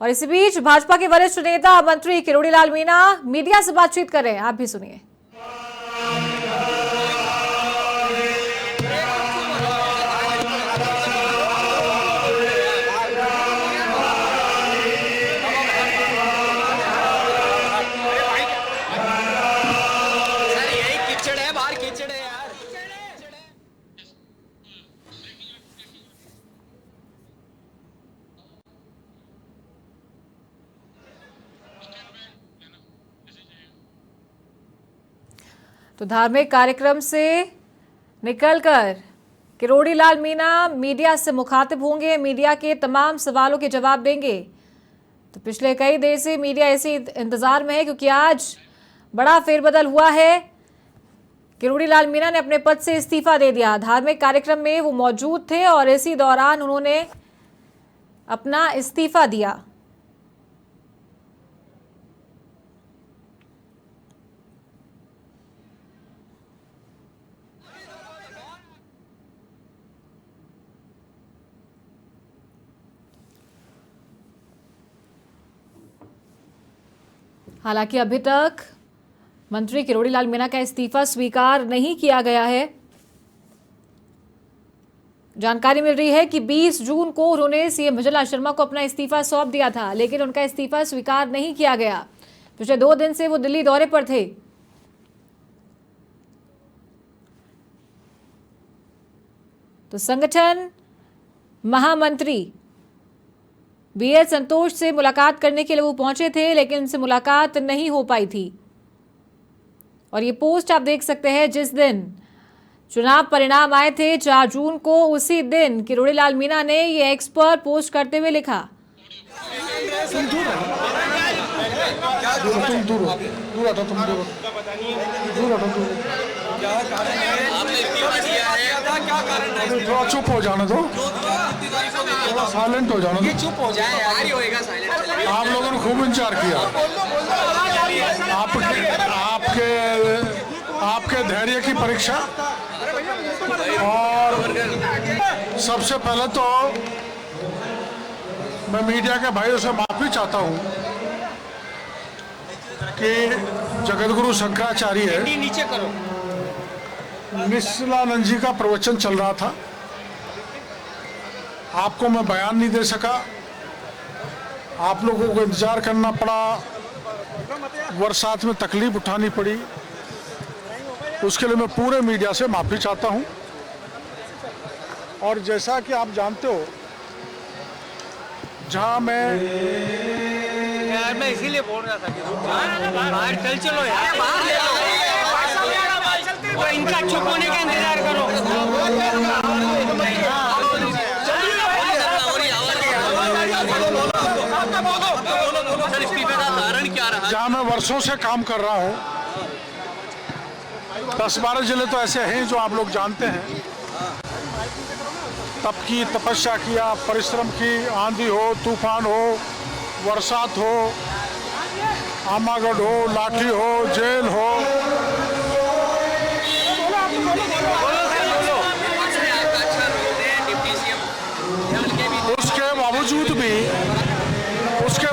और इसी बीच भाजपा के वरिष्ठ नेता मंत्री किरोड़ी लाल मीणा मीडिया से बातचीत कर रहे हैं, आप भी सुनिए। तो धार्मिक कार्यक्रम से निकलकर किरोड़ी लाल मीणा मीडिया से मुखातिब होंगे, मीडिया के तमाम सवालों के जवाब देंगे। तो पिछले कई देर से मीडिया इसी इंतजार में है क्योंकि आज बड़ा फेरबदल हुआ है। किरोड़ी लाल मीणा ने अपने पद से इस्तीफा दे दिया। धार्मिक कार्यक्रम में वो मौजूद थे और इसी दौरान उन्होंने अपना इस्तीफा दिया। हालांकि अभी तक मंत्री किरोड़ी लाल मीणा का इस्तीफा स्वीकार नहीं किया गया है। जानकारी मिल रही है कि 20 जून को उन्होंने सीएम भजनलाल शर्मा को अपना इस्तीफा सौंप दिया था, लेकिन उनका इस्तीफा स्वीकार नहीं किया गया। पिछले 2 दिन से वो दिल्ली दौरे पर थे। तो संगठन महामंत्री बीएल संतोष से मुलाकात करने के लिए वो पहुंचे थे, लेकिन उनसे मुलाकात नहीं हो पाई थी। और ये पोस्ट आप देख सकते हैं, जिस दिन चुनाव परिणाम आए थे 4 जून को, उसी दिन किरोड़ी लाल मीणा ने ये एक्स पर पोस्ट करते हुए लिखा। थोड़ा चुप हो जाने दो, थोड़ा साइलेंट हो जाने दो। चुप हो जाए यार, ही होएगा साइलेंट। आप लोगों ने खूब इंतजार किया। आपके धैर्य की परीक्षा। और सबसे पहले तो मैं मीडिया के भाइयों से माफी चाहता हूं कि जगतगुरु शंकराचार्य नीचे करो। निश्चलानंद जी का प्रवचन चल रहा था, आपको मैं बयान नहीं दे सका, आप लोगों को इंतजार करना पड़ा, बरसात में तकलीफ उठानी पड़ी। उसके लिए मैं पूरे मीडिया से माफी चाहता हूं। और जैसा कि आप जानते हो, जहां मैं इसीलिए बोल रहा था कि बाहर चलो यार, बाहर ले लो। तो इनका चुप होने का इंतजार करो। जहां मैं वर्षों से काम कर रहा हूं, 10-12 जिले तो ऐसे हैं जो आप लोग जानते हैं। तप की, तपस्या किया, परिश्रम की, आंधी हो, तूफान हो, बरसात हो, आमागढ़ हो, लाठी हो, जेल हो, उसके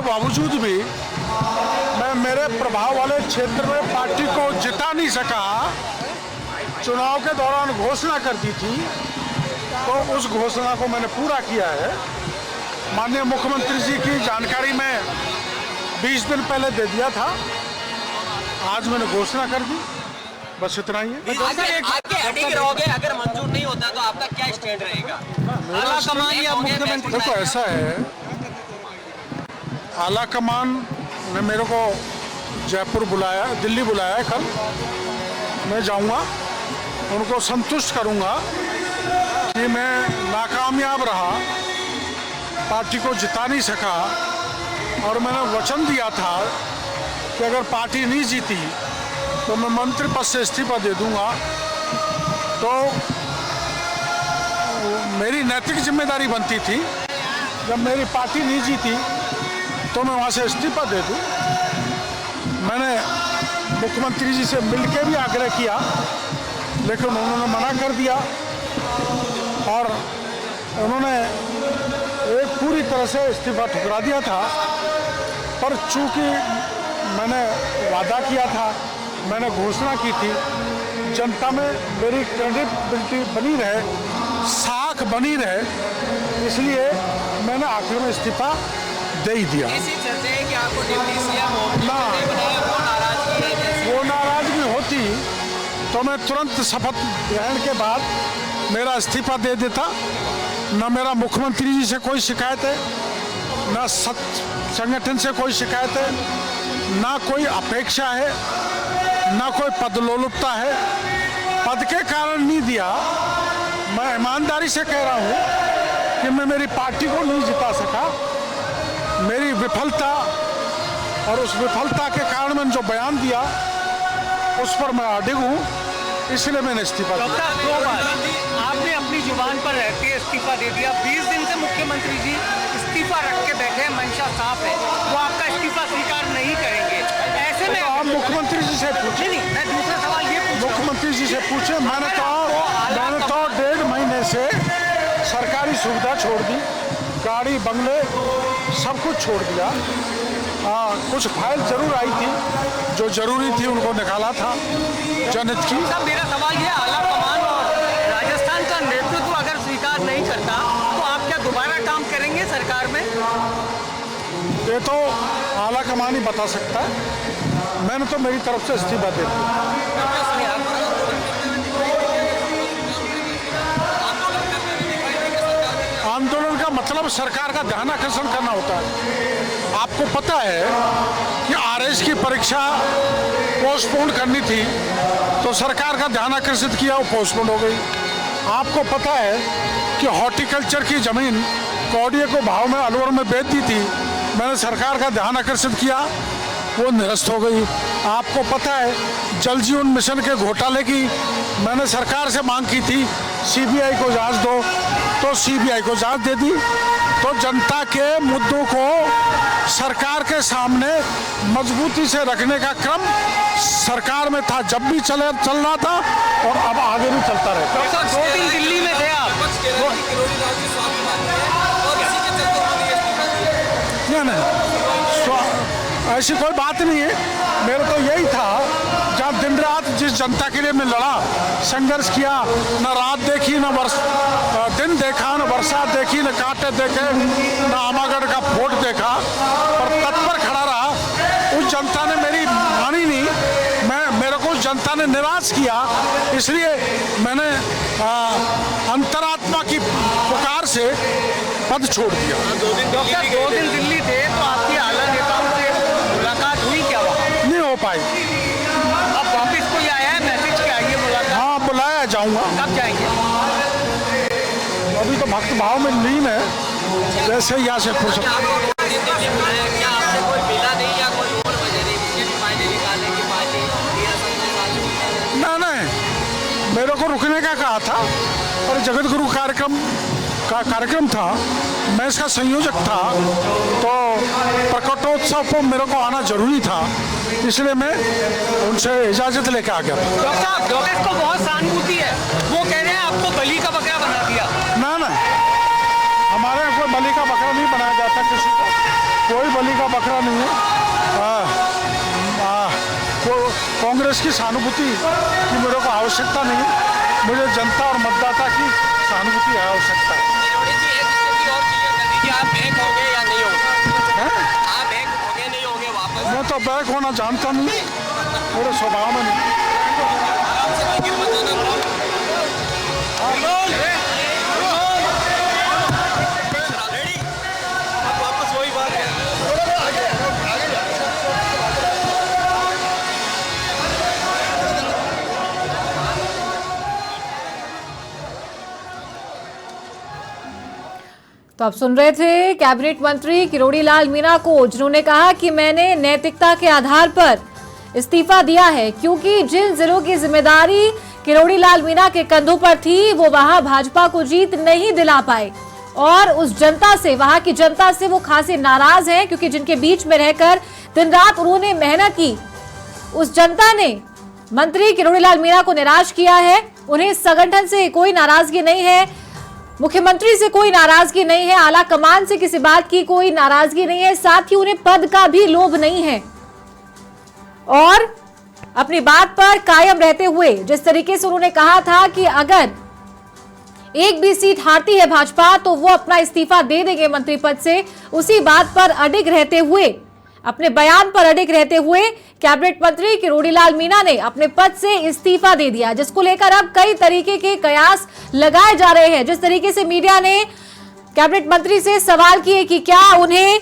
बावजूद भी मैं मेरे प्रभाव वाले क्षेत्र में पार्टी को जिता नहीं सका। चुनाव के दौरान घोषणा कर दी थी, तो उस घोषणा को मैंने पूरा किया है। माननीय मुख्यमंत्री जी की जानकारी में 20 दिन पहले दे दिया था, आज मैंने घोषणा कर दी। बस इतना ही है। अगर मंजूर नहीं होता तो आपका क्या स्टैंड रहेगा? आला कमान या मुख्यमंत्री? देखो ऐसा है, आला कमान ने मेरे को जयपुर बुलाया, दिल्ली बुलाया है। कल मैं जाऊंगा, उनको संतुष्ट करूंगा कि मैं नाकामयाब रहा, पार्टी को जिता नहीं सका। और मैंने वचन दिया था कि अगर पार्टी नहीं जीती तो मैं मंत्री पद से इस्तीफा दे दूंगा। तो मेरी नैतिक जिम्मेदारी बनती थी, जब मेरी पार्टी नहीं जीती तो मैं वहाँ से इस्तीफा दे दूं। मैंने मुख्यमंत्री जी से मिलकर भी आग्रह किया, लेकिन उन्होंने मना कर दिया। और उन्होंने एक पूरी तरह से इस्तीफा ठुकरा दिया था। पर चूंकि मैंने वादा किया था, मैंने घोषणा की थी, जनता में मेरी क्रेडिबिलिटी बनी रहे, साख बनी रहे, इसलिए मैंने आखिर में इस्तीफा दे ही दिया। इसी चलते है कि आपको डिप्टी सीएम ना, वो नाराजगी होती तो मैं तुरंत शपथ ग्रहण के बाद मेरा इस्तीफा दे देता। न मेरा मुख्यमंत्री जी से कोई शिकायत है, न संगठन से कोई शिकायत है, ना कोई अपेक्षा है, ना कोई पदलोलुपता है। पद के कारण नहीं दिया। मैं ईमानदारी से कह रहा हूँ कि मैं मेरी पार्टी को नहीं जिता सका। मेरी विफलता और उस विफलता के कारण मैंने जो बयान दिया उस पर मैं अडिग हूँ, इसलिए मैंने इस्तीफा दिया। डॉक्टर, 2 बार आपने अपनी जुबान पर रहते इस्तीफा दे दिया। 20 दिन से मुख्यमंत्री जी इस्तीफा रख के बैठे हैं, मंशा साफ है, वो आपका इस्तीफा स्वीकार नहीं करेंगे। ऐसे में आप मुख्यमंत्री जी से पूछे। नहीं, मैं दूसरा सवाल ये पूछ, मुख्यमंत्री जी से पूछे। मैंने तो 1.5 महीने से सरकारी सुविधा छोड़ दी, गाड़ी बंगले सब कुछ छोड़ दिया। कुछ फाइल जरूर आई थी, जो जरूरी थी उनको निकाला था जनहित की। मेरा सवाल ये, आला कमान और राजस्थान का नेतृत्व अगर स्वीकार नहीं करता तो आप क्या दोबारा काम करेंगे सरकार में? ये तो आला कमान ही बता सकता है। मैंने तो मेरी तरफ से इस्तीफा दे दिया। आंदोलन का मतलब सरकार का ध्यान आकर्षण करना होता है। आपको पता है कि आरएस की परीक्षा पोस्टपोन करनी थी तो सरकार का ध्यान आकर्षित किया, वो पोस्टपोन हो गई। आपको पता है कि हॉर्टिकल्चर की जमीन कौड़िये को भाव में अलवर में बेच दी थी, मैंने सरकार का ध्यान आकर्षित किया, वो निरस्त हो गई। आपको पता है जल जीवन मिशन के घोटाले की मैंने सरकार से मांग की थी सीबीआई को जांच दो, तो सीबीआई को जांच दे दी। तो जनता के मुद्दों को सरकार के सामने मजबूती से रखने का क्रम सरकार में था, जब भी चल रहा था और अब आगे भी चलता रहेगा। डॉक्टर, 2 दिन दिल्ली में थे आप। नहीं, ऐसी कोई बात नहीं है। मेरा तो यही था, जहाँ दिन रात जिस जनता के लिए मैं लड़ा, संघर्ष किया, न रात देखी न दिन देखा, न बरसात देखी, न कांटे देखे, न आमागढ़ का फोर्ट देखा, पर तत्पर खड़ा रहा। उस जनता ने मेरी मानी नहीं, मेरे को उस जनता ने निराश किया, इसलिए मैंने अंतरात्मा की पुकार से पद छोड़ दिया। डॉक्टर, 2 दिन दिल्ली थे तो आपकी आला नेताओं से मुलाकात हुई क्या? वहाँ नहीं हो पाई। अब वापिस कोई आया है मैसेज के आइए मुलाकात? हाँ, बुलाया जाऊंगा। कब जाएंगे? अभी तो भक्त भाव में लीन है, जैसे यहाँ से पूछ नहीं, मेरे को रुकने का कहा था, और जगत गुरु कार्यक्रम था, मैं इसका संयोजक था, तो प्रकटोत्सव पर मेरे को आना जरूरी था, इसलिए मैं उनसे इजाजत लेके आ गया। डॉक्टर साहब, कांग्रेस को बहुत सहानुभूति है, वो कह रहे हैं आपको बलि का बकरा बना दिया। ना, हमारे यहाँ कोई बलि का बकरा नहीं बनाया जाता, किसी को कोई बलि का बकरा नहीं है। कांग्रेस की सहानुभूति की मेरे को आवश्यकता नहीं है, मुझे जनता और मतदाता की सहानुभूति की आवश्यकता है। आप बैक होंगे या नहीं होंगे? आप बैक होंगे नहीं होंगे वापस? मैं तो बैक होना जानता नहीं, मेरे स्वभाव में नहीं। तो आप सुन रहे थे कैबिनेट मंत्री किरोड़ी लाल मीणा को, जिन्होंने कहा कि मैंने नैतिकता के आधार पर इस्तीफा दिया है, क्योंकि जिन जिलों की जिम्मेदारी किरोड़ी लाल मीणा के कंधों पर थी वो वहां भाजपा को जीत नहीं दिला पाए, और उस जनता से, वहां की जनता से वो खासे नाराज हैं, क्योंकि जिनके बीच में रहकर दिन रात उन्होंने मेहनत की, उस जनता ने मंत्री किरोड़ी लाल मीणा को निराश किया है। उन्हें संगठन से कोई नाराजगी नहीं है, मुख्यमंत्री से कोई नाराजगी नहीं है, आला कमान से किसी बात की कोई नाराजगी नहीं है, साथ ही उन्हें पद का भी लोभ नहीं है और अपनी बात पर कायम रहते हुए जिस तरीके से उन्होंने कहा था कि अगर एक भी सीट हारती है भाजपा तो वो अपना इस्तीफा दे देंगे मंत्री पद से, उसी बात पर अडिग रहते हुए, अपने बयान पर अडिग रहते हुए कैबिनेट मंत्री किरोड़ीलाल मीणा ने अपने पद से इस्तीफा दे दिया, जिसको लेकर अब कई तरीके के कयास लगाए जा रहे हैं। जिस तरीके से मीडिया ने कैबिनेट मंत्री से सवाल किए कि क्या उन्हें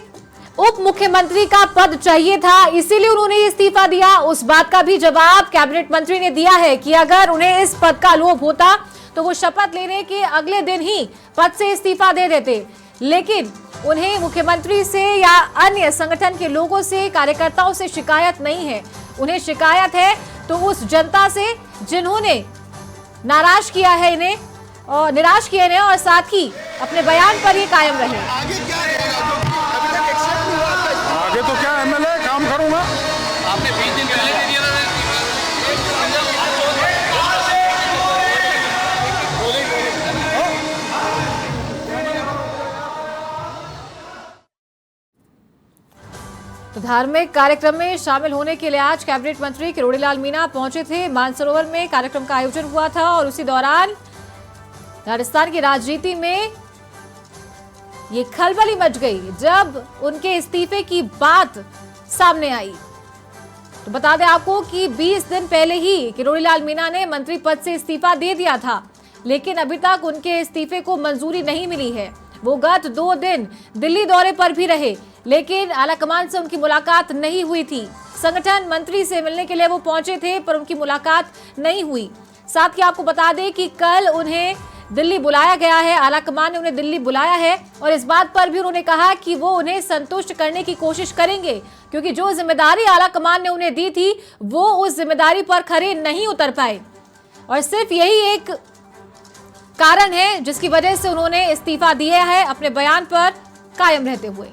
उप मुख्यमंत्री का पद चाहिए था, इसीलिए उन्होंने इस्तीफा दिया, उस बात का भी जवाब कैबिनेट मंत्री ने दिया है कि अगर उन्हें इस पद का लोभ होता तो वो शपथ लेने के अगले दिन ही पद से इस्तीफा दे देते, लेकिन उन्हें मुख्यमंत्री से या अन्य संगठन के लोगों से, कार्यकर्ताओं से शिकायत नहीं है। उन्हें शिकायत है तो उस जनता से जिन्होंने नाराज किया है इन्हें और निराश किया इन्हें, और साथ ही अपने बयान पर ही कायम रहे। आगे तो क्या एमएलए काम करूंगा। आपने 20 दिन पहले दे दिया था। तो धार्मिक कार्यक्रम में शामिल होने के लिए आज कैबिनेट मंत्री किरोड़ीलाल मीणा पहुंचे थे। मानसरोवर में कार्यक्रम का आयोजन हुआ था और उसी दौरान राजस्थान की राजनीति में ये खलबली मच गई जब उनके इस्तीफे की बात सामने आई। तो बता दें आपको कि 20 दिन पहले ही किरोड़ीलाल मीणा ने मंत्री पद से इस्तीफा दे दिया था, लेकिन अभी तक उनके इस्तीफे को मंजूरी नहीं मिली है। वो गत 2 दिन दिल्ली दौरे पर भी रहे, लेकिन आलाकमान से उनकी मुलाकात नहीं हुई थी। संगठन मंत्री से मिलने के लिए वो पहुंचे थे पर उनकी मुलाकात नहीं हुई। साथ ही आपको बता दें कि कल उन्हें दिल्ली बुलाया गया है, आलाकमान ने उन्हें दिल्ली बुलाया है और इस बात पर भी उन्होंने कहा कि वो उन्हें संतुष्ट करने की कोशिश करेंगे, क्योंकि जो जिम्मेदारी आलाकमान ने उन्हें दी थी वो उस जिम्मेदारी पर खरे नहीं उतर पाए और सिर्फ यही एक कारण है जिसकी वजह से उन्होंने इस्तीफा दिया है, अपने बयान पर कायम रहते हुए।